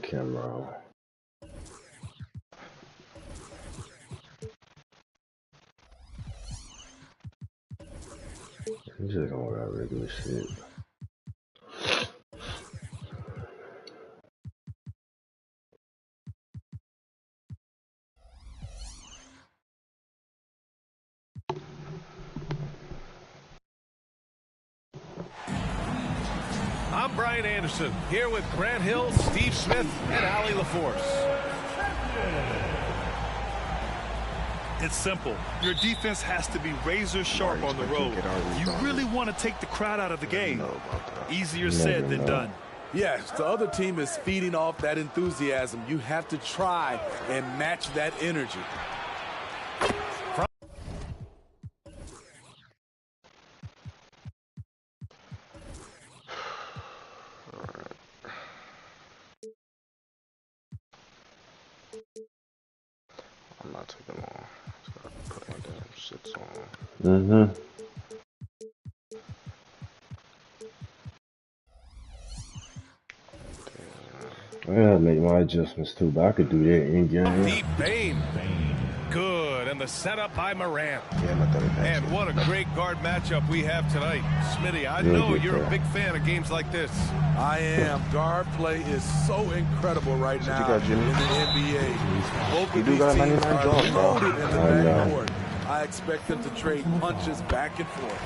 camera. I'm just gonna wear regular shit. I'm Brian Anderson, here with Grant Hill, Steve Smith, and Allie LaForce. It's simple. Your defense has to be razor sharp on the road. You really want to take the crowd out of the game. Easier said than done. Yes, the other team is feeding off that enthusiasm. You have to try and match that energy. I'm not taking long. Just gotta put my damn shits on. I gotta make my adjustments too, but I could do that in game. Deep Bane. Good, and the setup by Morant. And what a great guard matchup we have tonight. Smitty, I know you're a big fan of games like this. I am. Guard play is so incredible right now in the NBA. Both of these teams are loaded in the backcourt. I expect them to trade punches back and forth.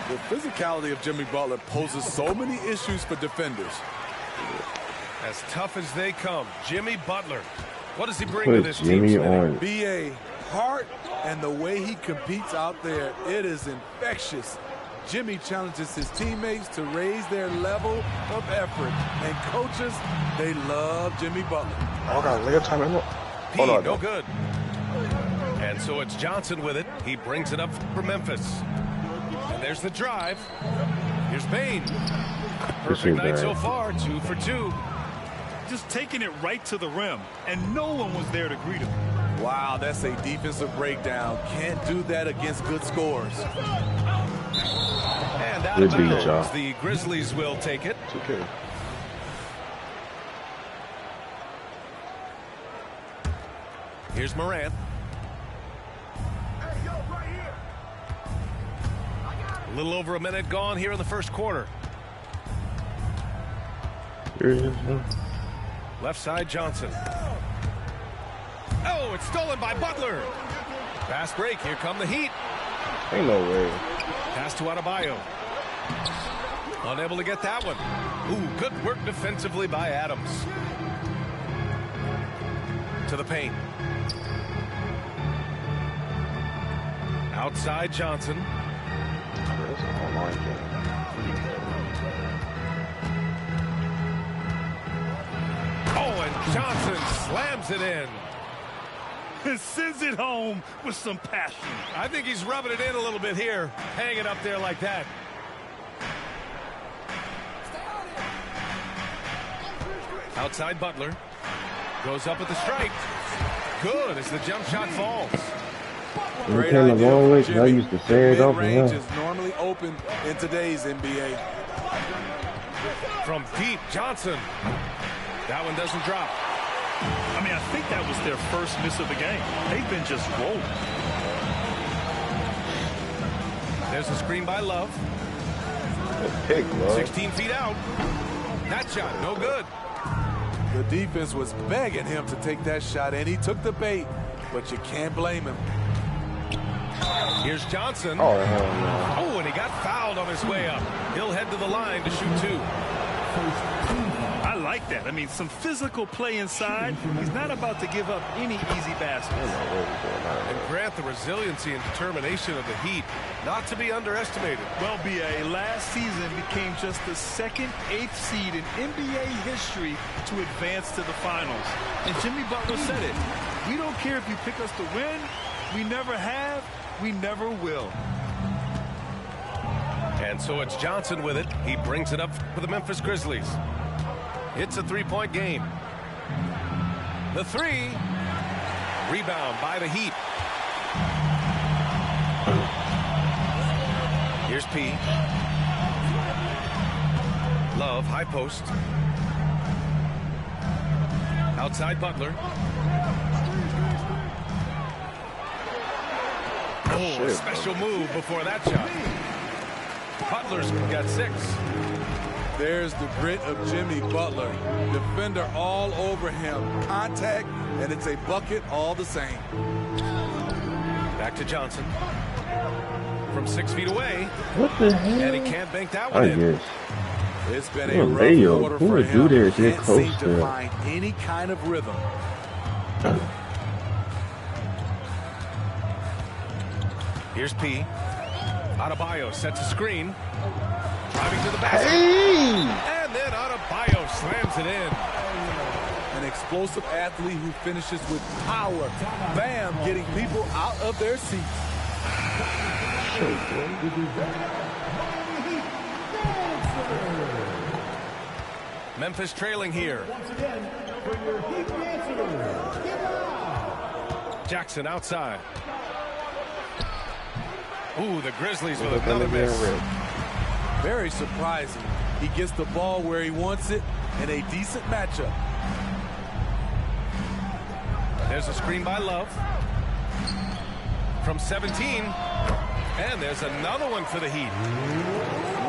The physicality of Jimmy Butler poses so many issues for defenders. As tough as they come, Jimmy Butler. What does he bring to this team? B.A. heart and the way he competes out there, it is infectious. Jimmy challenges his teammates to raise their level of effort. And coaches, they love Jimmy Butler. Oh, God, look at time. P, no good. And so it's Johnson with it. He brings it up for Memphis. And there's the drive. Here's Bane. Perfect night so far, 2 for 2. Just taking it right to the rim, and no one was there to greet him. Wow, that's a defensive breakdown. Can't do that against good scores. And out of bounds, the Grizzlies will take it. It's okay. Here's Morant. A little over a minute gone here in the first quarter. Here he is, huh? Left side, Johnson. Oh, it's stolen by Butler. Fast break. Here come the Heat. Ain't no way. Pass to Adebayo. Unable to get that one. Ooh, good work defensively by Adams. To the paint. Outside, Johnson. That's an online game. Oh, and Johnson slams it in. And sends it home with some passion. I think he's rubbing it in a little bit here. Hang it up there like that. Outside Butler. Goes up at the stripe. Good as the jump shot falls. Great idea for Jimmy. I used to say it open. Mid-range is normally open in today's NBA. From deep, Johnson. That one doesn't drop. I mean, I think that was their first miss of the game. They've been just rolling. There's a screen by Love. Pick, Love. 16 feet out. That shot, no good. The defense was begging him to take that shot, and he took the bait, but you can't blame him. Here's Johnson. Oh, hell no. Oh, and he got fouled on his way up. He'll head to the line to shoot 2. I like that. I mean, some physical play inside. He's not about to give up any easy baskets. And Grant, the resiliency and determination of the Heat, not to be underestimated. Well, B.A., last season became just the second 8th seed in NBA history to advance to the finals. And Jimmy Butler said it. We don't care if you pick us to win. We never have. We never will. And so it's Johnson with it. He brings it up for the Memphis Grizzlies. It's a 3-point game. The 3. Rebound by the Heat. Here's P. Love, high post. Outside Butler. Oh, a special move before that shot. Butler's got 6. There's the grit of Jimmy Butler. Defender all over him. Contact, and it's a bucket all the same. Back to Johnson. From 6 feet away. What the hell? And he can't bank that one in. It's been a rough quarter for him. Can't seem to find any kind of rhythm. Here's P. Adebayo sets a screen. Driving to the basket. And then Adebayo slams it in. An explosive athlete who finishes with power. Bam, getting people out of their seats. Memphis trailing here. Jackson outside. Ooh, the Grizzlies with another miss. Very surprising. He gets the ball where he wants it in a decent matchup. There's a screen by Love. From 17. And there's another one for the Heat.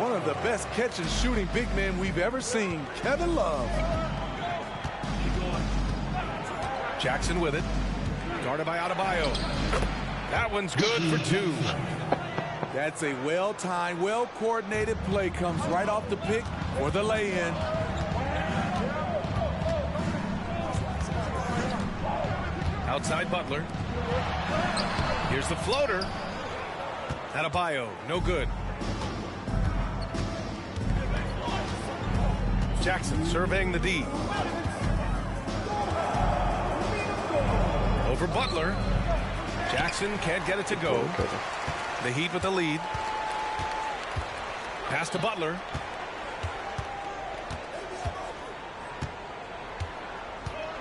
One of the best catch and shooting big men we've ever seen, Kevin Love. Jackson with it. Guarded by Adebayo. That one's good for 2. That's a well-timed, well-coordinated play. Comes right off the pick for the lay-in. Outside Butler. Here's the floater. Adebayo, no good. Jackson surveying the D. Over Butler. Jackson can't get it to go. The Heat with the lead. Pass to Butler.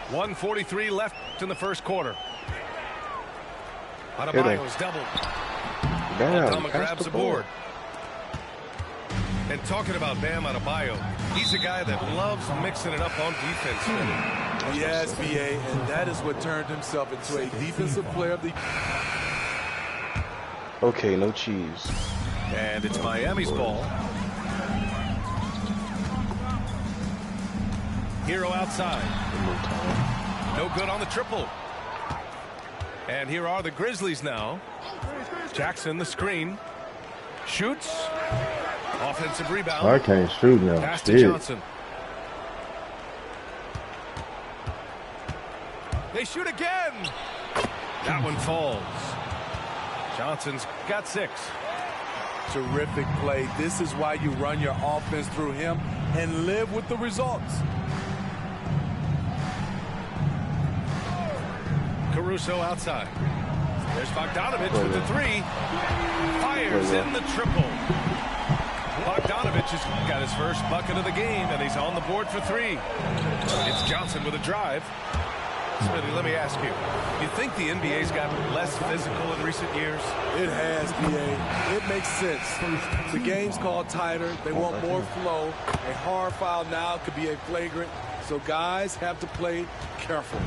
.143 left in the first quarter. Adebayo's doubled. Bam grabs the board. And talking about Bam Adebayo, he's a guy that loves mixing it up on defense. Yes, BA, and that is what turned himself into a defensive player of the... Okay, no cheese. And it's Miami's ball. Hero outside. No good on the triple. And here are the Grizzlies now. Jackson, the screen. Shoots. Offensive rebound. I can't shoot now. Pass to Johnson. They shoot again. That one falls. Johnson's got 6. Terrific play. This is why you run your offense through him and live with the results. Caruso outside. There's Bogdanovich with the 3. Fires in the triple. Bogdanovich has got his first bucket of the game, and he's on the board for 3. It's Johnson with a drive. Smithy, let me ask you, you think the NBA's gotten less physical in recent years? It has, BA. It makes sense. The game's called tighter. They want more flow. A hard foul now could be a flagrant, so guys have to play careful.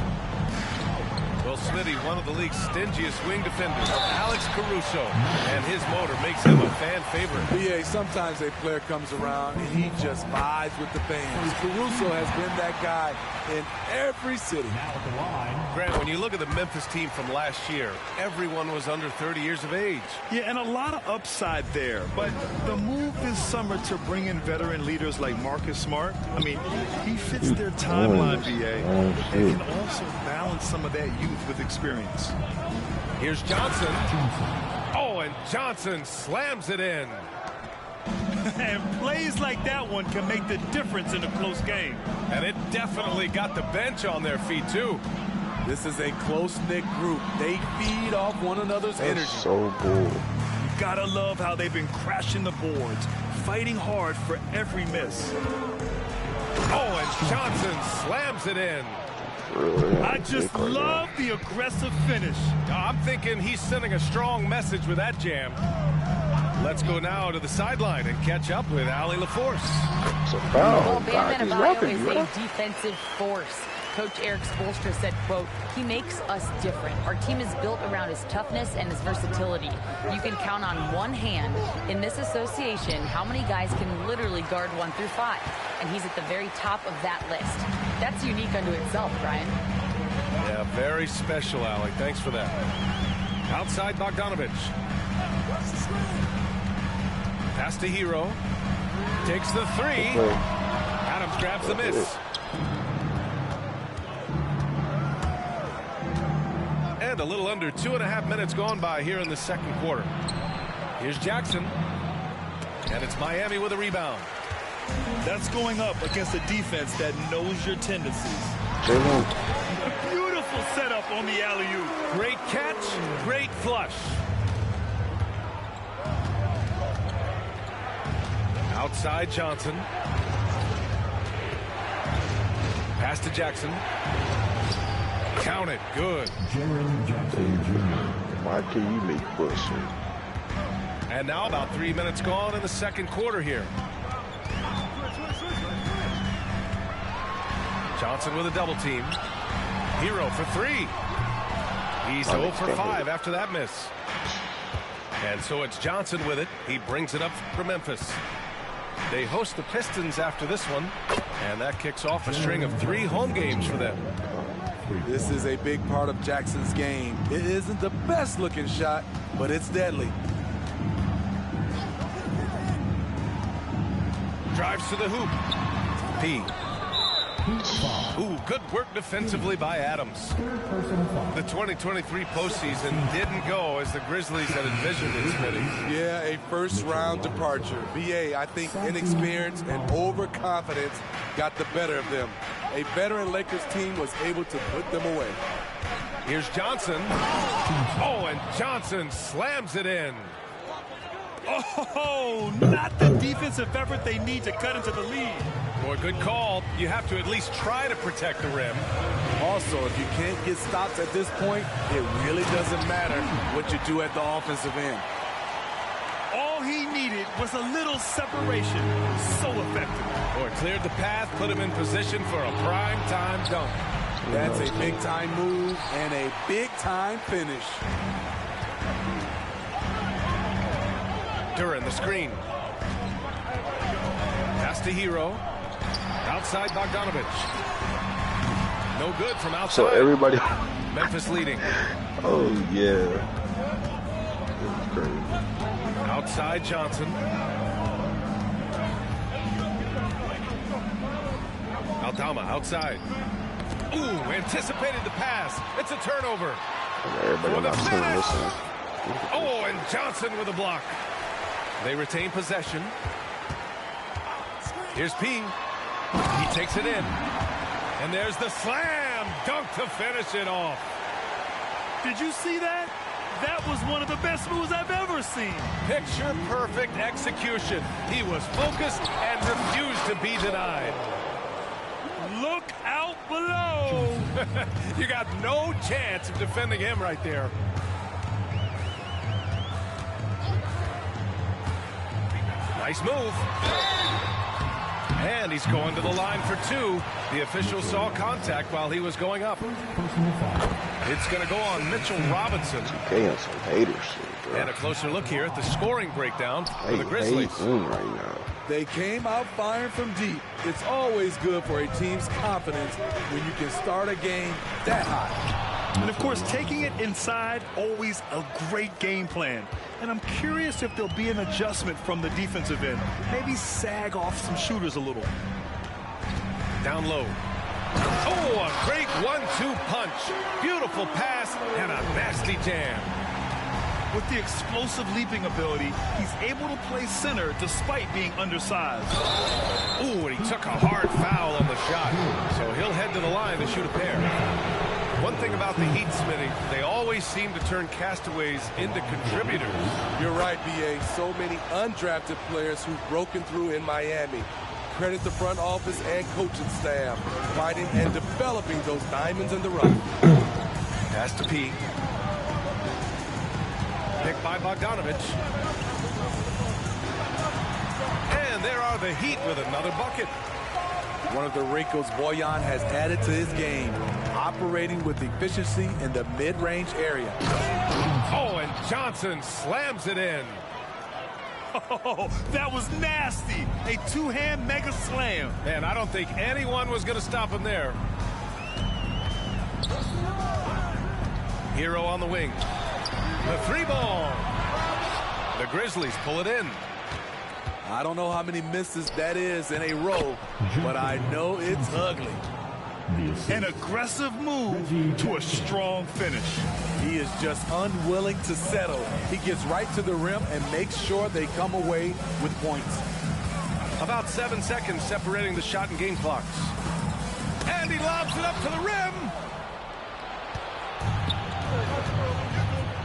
Well, Smitty, one of the league's stingiest wing defenders, Alex Caruso, and his motor makes him a fan favorite. BA, sometimes a player comes around and he just vibes with the fans. Caruso has been that guy in every city. Grant, when you look at the Memphis team from last year, everyone was under 30 years of age. Yeah, and a lot of upside there. But the move this summer to bring in veteran leaders like Marcus Smart, I mean, he fits their timeline, BA. They can also balance some of that youth with experience. Here's Johnson. Oh, and Johnson slams it in. And plays like that one can make the difference in a close game. And it definitely got the bench on their feet, too. This is a close-knit group. They feed off one another's energy. So cool. You gotta love how they've been crashing the boards, fighting hard for every miss. Oh, and Johnson slams it in. I just love the aggressive finish. I'm thinking he's sending a strong message with that jam. Let's go now to the sideline and catch up with Allie LaForce. It's a foul. Well, Bam Adebayo is a defensive force. Coach Eric Spoelstra said, quote, "He makes us different. Our team is built around his toughness and his versatility. You can count on one hand in this association how many guys can literally guard 1 through 5. And he's at the very top of that list. That's unique unto itself, Brian." Yeah, very special, Alec. Thanks for that. Outside Bogdanovic. Pass to Hero. Takes the three. Adams grabs the miss. And a little under 2.5 minutes gone by here in the second quarter. Here's Jackson. And it's Miami with a rebound. That's going up against a defense that knows your tendencies. A beautiful setup on the alley-oop. Great catch, great flush. Outside Johnson. Pass to Jackson. Count it. Good. Why can you make bullshit? And now about 3 minutes gone in the second quarter here. Johnson with a double team. Hero for three. He's 0 for 5 after that miss. And so it's Johnson with it. He brings it up for Memphis. They host the Pistons after this one, and that kicks off a string of 3 home games for them. This is a big part of Jackson's game. It isn't the best looking shot, but it's deadly. Drives to the hoop. P. Ooh, good work defensively by Adams. The 2023 postseason didn't go as the Grizzlies had envisioned it, Smitty. Yeah, a first-round departure. BA, I think inexperience and overconfidence got the better of them. A veteran Lakers team was able to put them away. Here's Johnson. Oh, and Johnson slams it in. Oh, not the defensive effort they need to cut into the lead. Boy, good call. You have to at least try to protect the rim. Also, if you can't get stops at this point, it really doesn't matter what you do at the offensive end. All he needed was a little separation. So effective. Boy, cleared the path, put him in position for a prime-time dunk. That's a big-time move and a big-time finish. Duran, the screen. Pass to Hero. Outside Bogdanovic. No good from outside. So everybody. Memphis leading. Oh, yeah. Crazy. Outside Johnson. Aldama outside. Ooh, anticipated the pass. It's a turnover. Everybody on my team listening. Oh, and Johnson with a block. They retain possession. Here's P. He takes it in. And there's the slam dunk to finish it off. Did you see that? That was one of the best moves I've ever seen. Picture perfect execution. He was focused and refused to be denied. Look out below. You got no chance of defending him right there. Nice move. And he's going to the line for 2. The official saw contact while he was going up. It's going to go on Mitchell Robinson. Damn, some haters. Bro. And a closer look here at the scoring breakdown for the Grizzlies. Right now. They came out firing from deep. It's always good for a team's confidence when you can start a game that hot. And, of course, taking it inside, always a great game plan. And I'm curious if there'll be an adjustment from the defensive end. Maybe sag off some shooters a little. Down low. Oh, a great 1-2 punch. Beautiful pass and a nasty jam. With the explosive leaping ability, he's able to play center despite being undersized. Ooh, and he took a hard foul on the shot. So he'll head to the line to shoot a pair. One thing about the Heat, Smitty, they always seem to turn castaways into contributors. You're right, B.A. So many undrafted players who've broken through in Miami. Credit the front office and coaching staff, fighting and developing those diamonds in the rough. Pass to P. Picked by Bogdanovic. And there are the Heat with another bucket. One of the wrinkles Bojan has added to his game, operating with efficiency in the mid-range area. Oh, and Johnson slams it in. Oh, that was nasty. A two-hand mega slam. Man, I don't think anyone was going to stop him there. Hero on the wing. The 3-ball. The Grizzlies pull it in. I don't know how many misses that is in a row, but I know it's ugly. An aggressive move to a strong finish. He is just unwilling to settle. He gets right to the rim and makes sure they come away with points. About 7 seconds separating the shot and game clocks. And he lobs it up to the rim.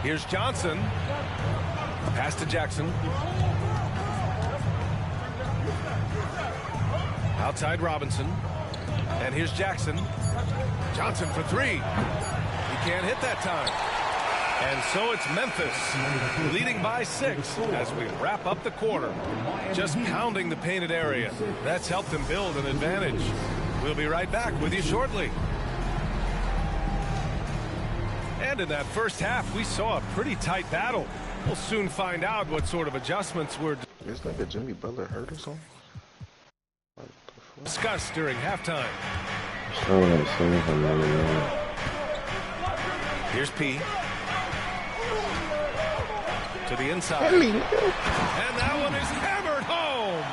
Here's Johnson. Pass to Jackson. Outside Robinson. And here's Jackson. Johnson for 3. He can't hit that time. And so it's Memphis leading by 6 as we wrap up the quarter. Just pounding the painted area. That's helped them build an advantage. We'll be right back with you shortly. And in that first half, we saw a pretty tight battle. We'll soon find out what sort of adjustments were Is like a Jimmy Butler hurt or something? discussed during halftime. Here's P. To the inside. And that one is hammered home.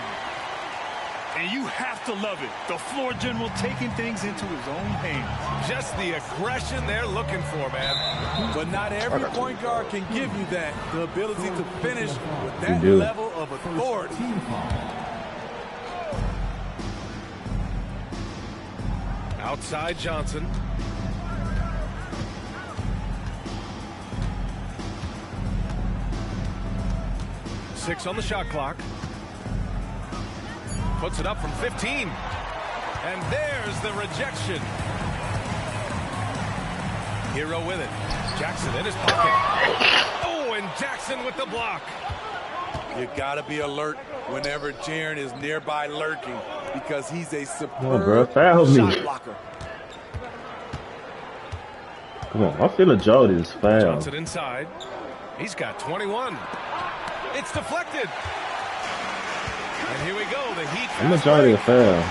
And you have to love it. The floor general taking things into his own hands. Just the aggression they're looking for, man. But not every point guard can give you that. The ability to finish with that level of authority. Outside Johnson. Six on the shot clock. Puts it up from 15. And there's the rejection. Hero with it. Jackson in his pocket. Oh, and Jackson with the block. You got to be alert whenever Jaren is nearby lurking because he's a superb shot blocker. Come on, I feel a Jordan's foul. Johnson inside. He's got 21. It's deflected. And here we go. The Heat. I'm a Jordan foul.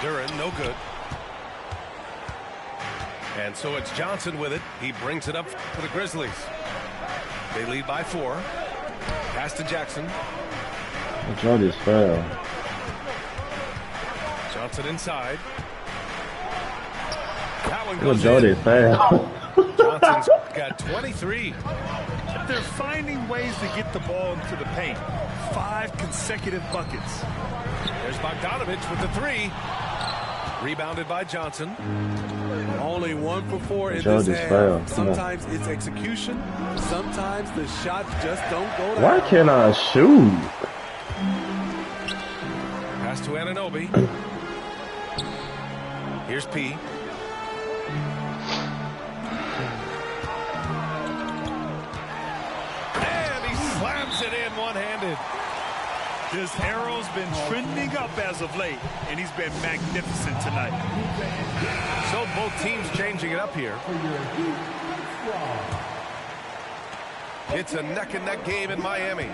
Duren, no good. And so it's Johnson with it. He brings it up for the Grizzlies. They lead by 4. Pass to Jackson. Jordan's foul. Johnson inside. That one goes Jordan's foul. Johnson's got 23. They're finding ways to get the ball into the paint. 5 consecutive buckets. There's Bogdanovich with the 3. Rebounded by Johnson. Only 1 for 4 in this half. Sometimes it's execution. Sometimes the shots just don't go down. Why can't I shoot? Pass to Anunoby. Here's P. And he slams it in one-handed. This arrow's been trending up as of late, and he's been magnificent tonight. So both teams changing it up here. It's a neck-and-neck game in Miami.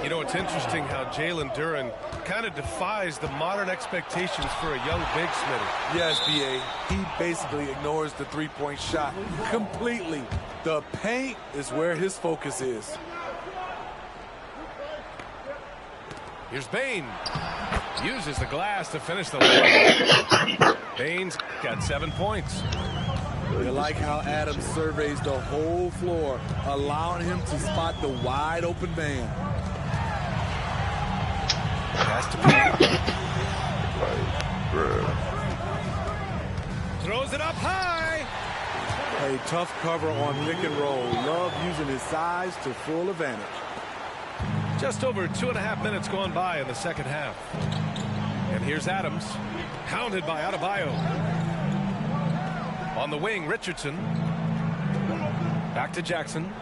You know, it's interesting how Jalen Duren kind of defies the modern expectations for a young big Smitty. Yes, B.A. He basically ignores the three-point shot completely. The paint is where his focus is. Here's Bane. Uses the glass to finish the layup. Bane's got 7 points. You like how Adams surveys the whole floor, allowing him to spot the wide open man. Pass to Pete. Throws it up high. A tough cover on pick and roll. Love using his size to full advantage. Just over 2.5 minutes gone by in the second half. And here's Adams, hounded by Adebayo. On the wing, Richardson. Back to Jackson.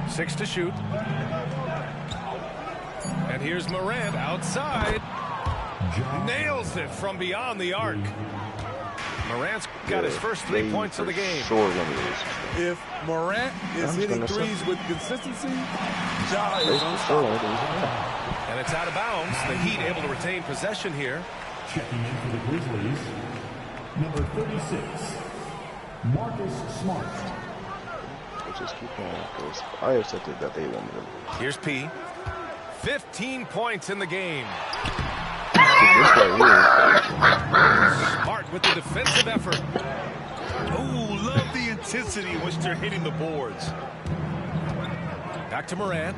6 to shoot. And here's Morant outside. Nails it from beyond the arc. Morant's got his first 3 points of the game. If Morant is hitting threes with consistency, Ja is unstoppable. And it's out of bounds. The Heat able to retain possession here. Checking in for the Grizzlies, number 36, Marcus Smart. Just keep going because I accepted that they wanted to lose. Here's P. 15 points in the game. Smart with the defensive effort. Oh, love the intensity in which they're hitting the boards. Back to Morant.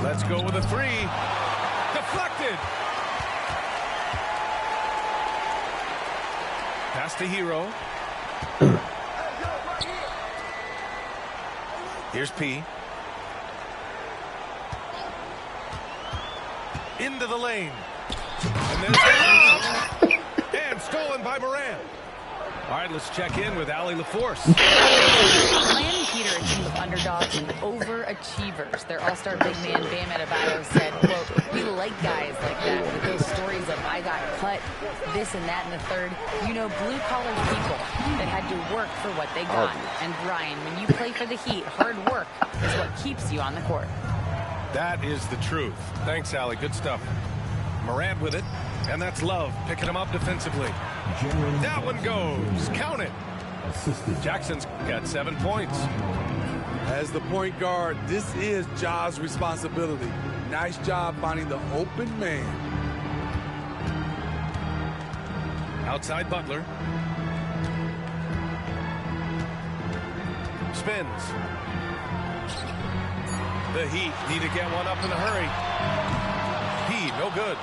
Let's go with a three. Deflected. Pass to Hero. Here's P. Into the lane. And there's the and stolen by Morant. All right, let's check in with Allie LaForce. Miami Heat are a team of underdogs and overachievers. Their all-star big man, Bam Adebayo, said, quote, we like guys like that with those stories of I got cut, this and that and the third. You know, blue-collar people that had to work for what they got. And Brian, when you play for the Heat, hard work is what keeps you on the court. That is the truth. Thanks, Allie. Good stuff. Morant with it. And that's Love picking him up defensively. That one goes. Count it. Jackson's got 7 points. As the point guard, this is Ja's responsibility. Nice job finding the open man. Outside Butler. Spins. The Heat need to get one up in a hurry. He, no good.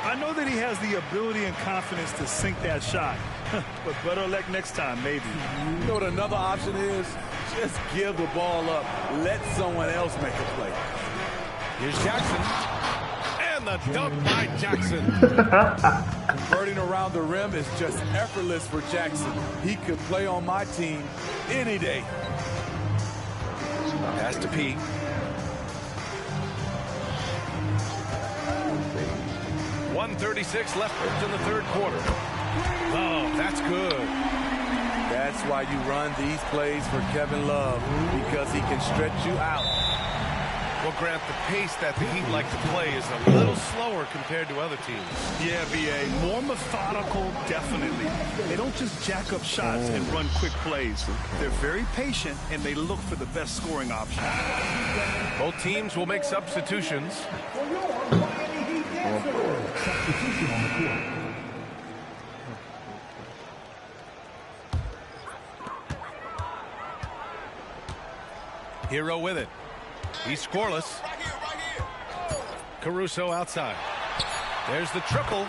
I know that he has the ability and confidence to sink that shot. But better luck next time, maybe. You know what another option is? Just give the ball up. Let someone else make a play. Here's Jackson. And the dunk by Jackson. Converting around the rim is just effortless for Jackson. He could play on my team any day. Pass to P. .136 left in the third quarter. Oh, that's good. That's why you run these plays for Kevin Love, because he can stretch you out. Well, Grant, the pace that the Heat like to play is a little slower compared to other teams. Yeah, B.A. More methodical, definitely. They don't just jack up shots and run quick plays. They're very patient, and they look for the best scoring option. Both teams will make substitutions. Hero with it. He's scoreless. Caruso outside. There's the triple.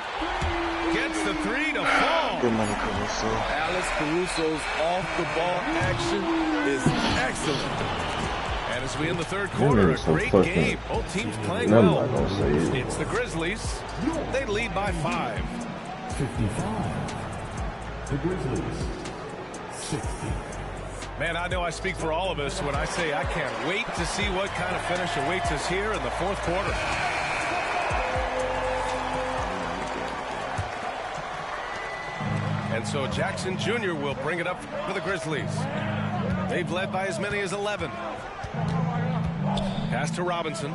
Gets the three to fall. Good money, Caruso. Alex Caruso's off-the-ball action is excellent. And as we end the third quarter, a great game. Both teams playing well. It's the Grizzlies. They lead by 5. 55. The Grizzlies. 60. Man, I know I speak for all of us when I say I can't wait to see what kind of finish awaits us here in the fourth quarter. And so Jackson Jr. will bring it up for the Grizzlies. They've led by as many as 11. Pass to Robinson.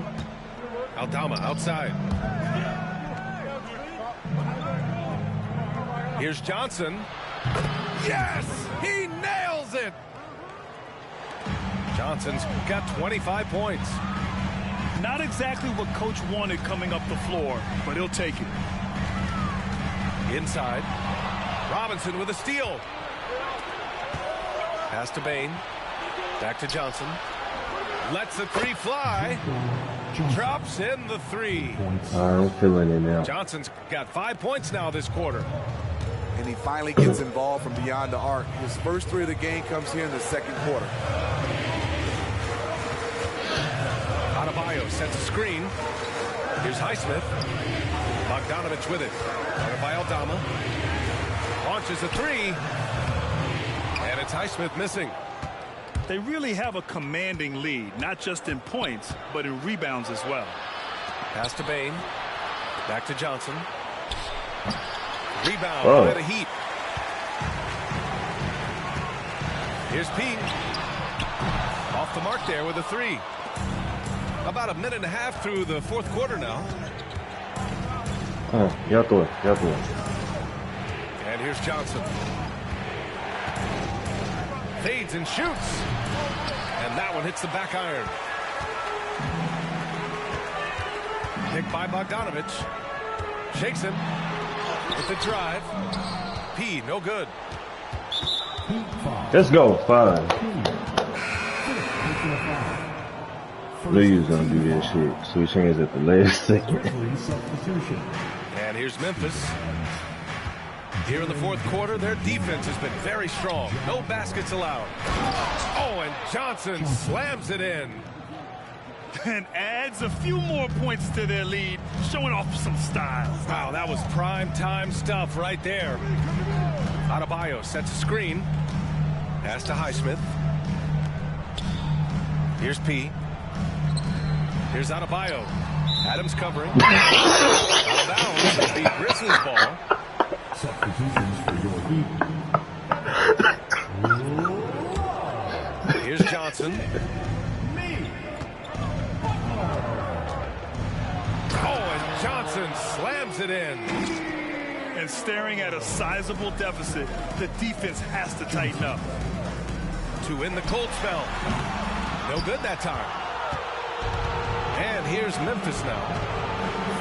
Aldama outside. Here's Johnson. Yes! He nails it! Johnson's got 25 points. Not exactly what Coach wanted coming up the floor, but he'll take it. Inside. Robinson with a steal. Pass to Bain. Back to Johnson. Lets the three fly. Drops in the three. I'm feeling it now. Johnson's got 5 points now this quarter. And he finally gets involved from beyond the arc. His first three of the game comes here in the second quarter. Adebayo sets a screen. Here's Highsmith. Bogdanovich with it. Covered by Aldama. Launches a three. And it's Highsmith missing. They really have a commanding lead, not just in points, but in rebounds as well. Pass to Bane. Back to Johnson. Rebound at a heat. Here's P. Off the mark there with a three. About a minute and a half through the fourth quarter now. And here's Johnson. Fades and shoots. And that one hits the back iron. Picked by Bogdanovich. Shakes him with the drive. P, no good. Let's go, 5. Knew you was gonna do this shit. Switch hands at the last second. And here's Memphis. Here in the fourth quarter, their defense has been very strong. No baskets allowed. Oh, and Johnson slams it in. And adds a few more points to their lead, showing off some style. Wow, that was prime time stuff right there. Adebayo sets a screen. Pass to Highsmith. Here's P. Here's Adebayo. Adams covering. Out of bounds. The Grizzlies ball. Substitutions for your team. Here's Johnson. Oh, and Johnson slams it in. And staring at a sizable deficit, the defense has to tighten up. To win the cold spell. No good that time. And here's Memphis now.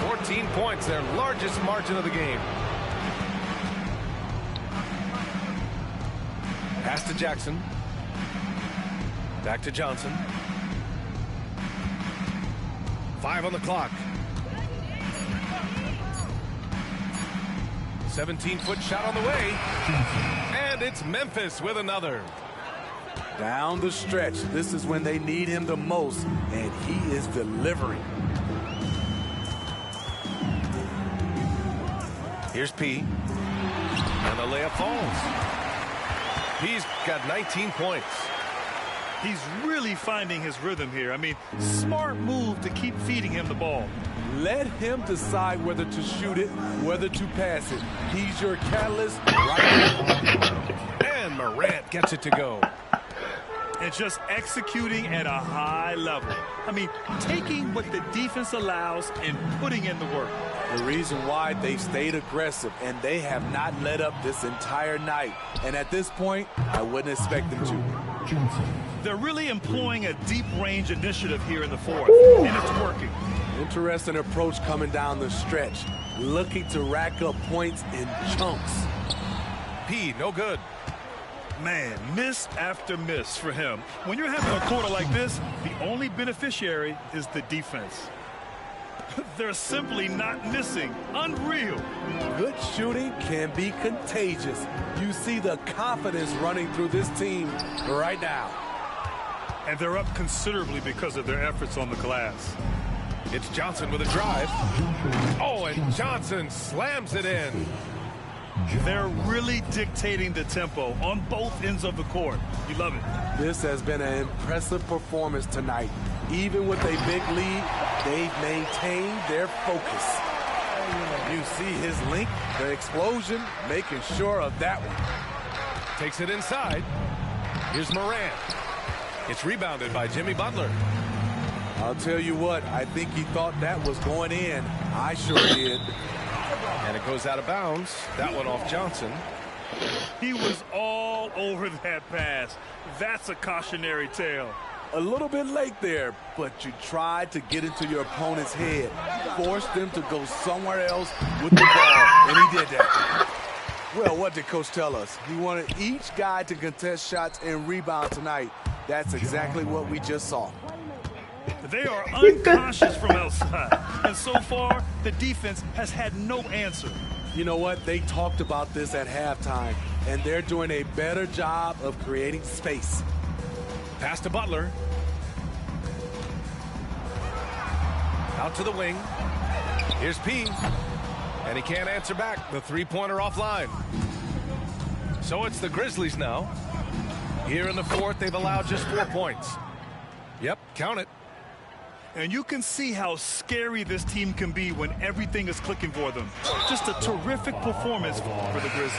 14 points, their largest margin of the game. Pass to Jackson. Back to Johnson. 5 on the clock. 17-foot shot on the way. And it's Memphis with another. Down the stretch, this is when they need him the most, and he is delivering. Here's P. And the layup falls. P's got 19 points. He's really finding his rhythm here. I mean, smart move to keep feeding him the ball. Let him decide whether to shoot it, whether to pass it. He's your catalyst right now. And Morant gets it to go. And just executing at a high level. I mean, taking what the defense allows and putting in the work. The reason why they've stayed aggressive and they have not let up this entire night. And at this point, I wouldn't expect them to. They're really employing a deep range initiative here in the fourth, and it's working. Interesting approach coming down the stretch. Looking to rack up points in chunks. P, no good. Man, miss after miss for him. When you're having a quarter like this, the only beneficiary is the defense. They're simply not missing. Unreal. Good shooting can be contagious. You see the confidence running through this team right now. And they're up considerably because of their efforts on the glass. It's Johnson with a drive. Oh, and Johnson slams it in. They're really dictating the tempo on both ends of the court. You love it. This has been an impressive performance tonight. Even with a big lead, they've maintained their focus. You see his link, the explosion, making sure of that one. Takes it inside. Here's Morant. It's rebounded by Jimmy Butler. I'll tell you what, I think he thought that was going in. I sure did. And it goes out of bounds. That one off Johnson. He was all over that pass. That's a cautionary tale. A little bit late there, but you tried to get into your opponent's head. Forced them to go somewhere else with the ball, and he did that. Well, what did Coach tell us? He wanted each guy to contest shots and rebound tonight. That's exactly what we just saw. They are unconscious from outside, and so far, the defense has had no answer. You know what? They talked about this at halftime, and they're doing a better job of creating space. Pass to Butler. Out to the wing. Here's P. And he can't answer back. The three-pointer offline. So it's the Grizzlies now. Here in the fourth, they've allowed just 4 points. Yep, count it. And you can see how scary this team can be when everything is clicking for them. Just a terrific performance for the Grizzlies.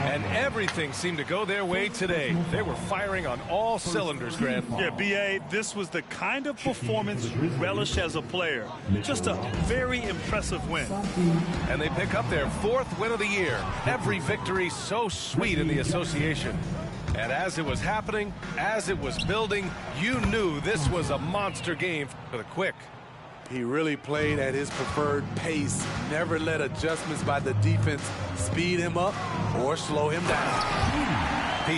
And everything seemed to go their way today. They were firing on all cylinders, Grant. Yeah, B.A., this was the kind of performance you relish as a player. Just a very impressive win. And they pick up their 4th win of the year. Every victory so sweet in the association. And as it was happening, as it was building, you knew this was a monster game for the Quick. He really played at his preferred pace, never let adjustments by the defense speed him up or slow him down. P.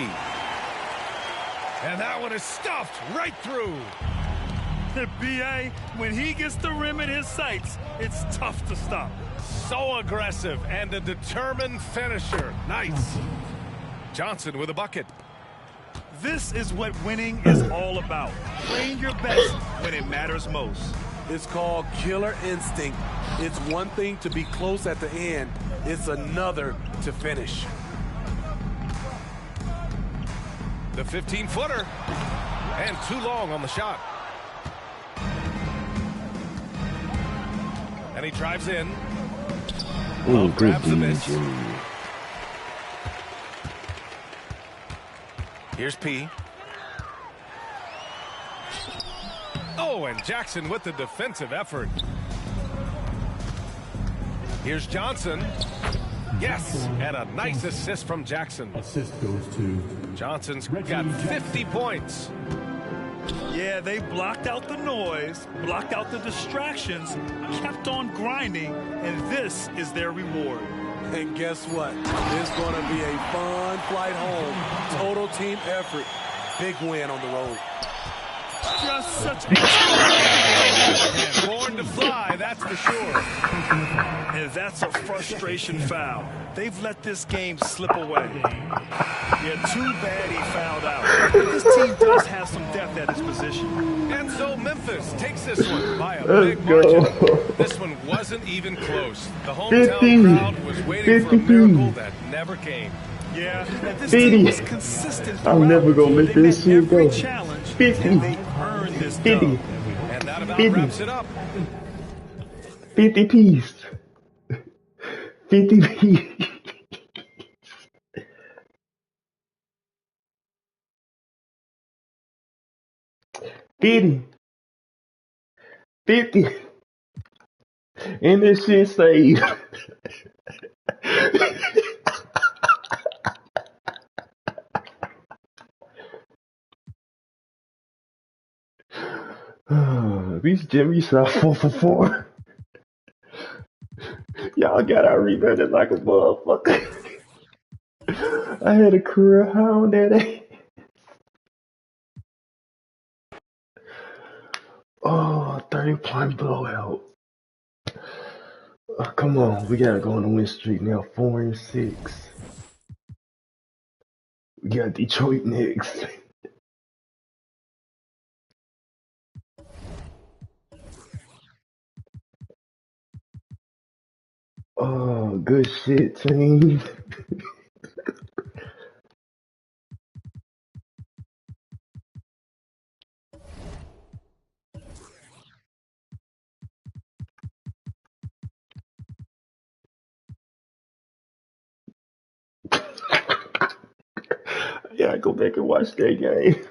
And that one is stuffed right through. B.A., when he gets the rim in his sights, it's tough to stop. So aggressive and a determined finisher. Nice. Johnson with a bucket. This is what winning is all about. Playing your best when it matters most. It's called killer instinct. It's one thing to be close at the end. It's another to finish. The 15-footer. And too long on the shot. And he drives in. Ooh, grabs the miss. Here's P. Oh, and Jackson with the defensive effort. Here's Johnson. Yes, and a nice assist from Jackson. Assist goes to Johnson's got 50 points. Yeah, they blocked out the noise, blocked out the distractions, kept on grinding, and this is their reward. And guess what? It's going to be a fun flight home. Total team effort. Big win on the road. Just such a... And born to fly, that's for sure. And that's a frustration foul. They've let this game slip away. Yeah, too bad he fouled out. This team does have some depth at his position. And so Memphis takes this one by a big margin. This one wasn't even close. The hometown crowd was waiting for a miracle that never came. Yeah, and this team was consistent throughout. I'm never gonna let They this met shit every go. challenge, 50. and they earned this dub. 50. And that about 50. wraps it up. 50 piece. 50 piece. Fifty. 50. And this shit saved. These Jimmy shot 4 for 4. Y'all got out rebounded like a motherfucker. I had a career high on that ass. Oh, 30-point blowout. Come on, we gotta go on the win streak now. 4-6. We got Detroit next. Oh, good shit, team. Yeah, go back and watch that game.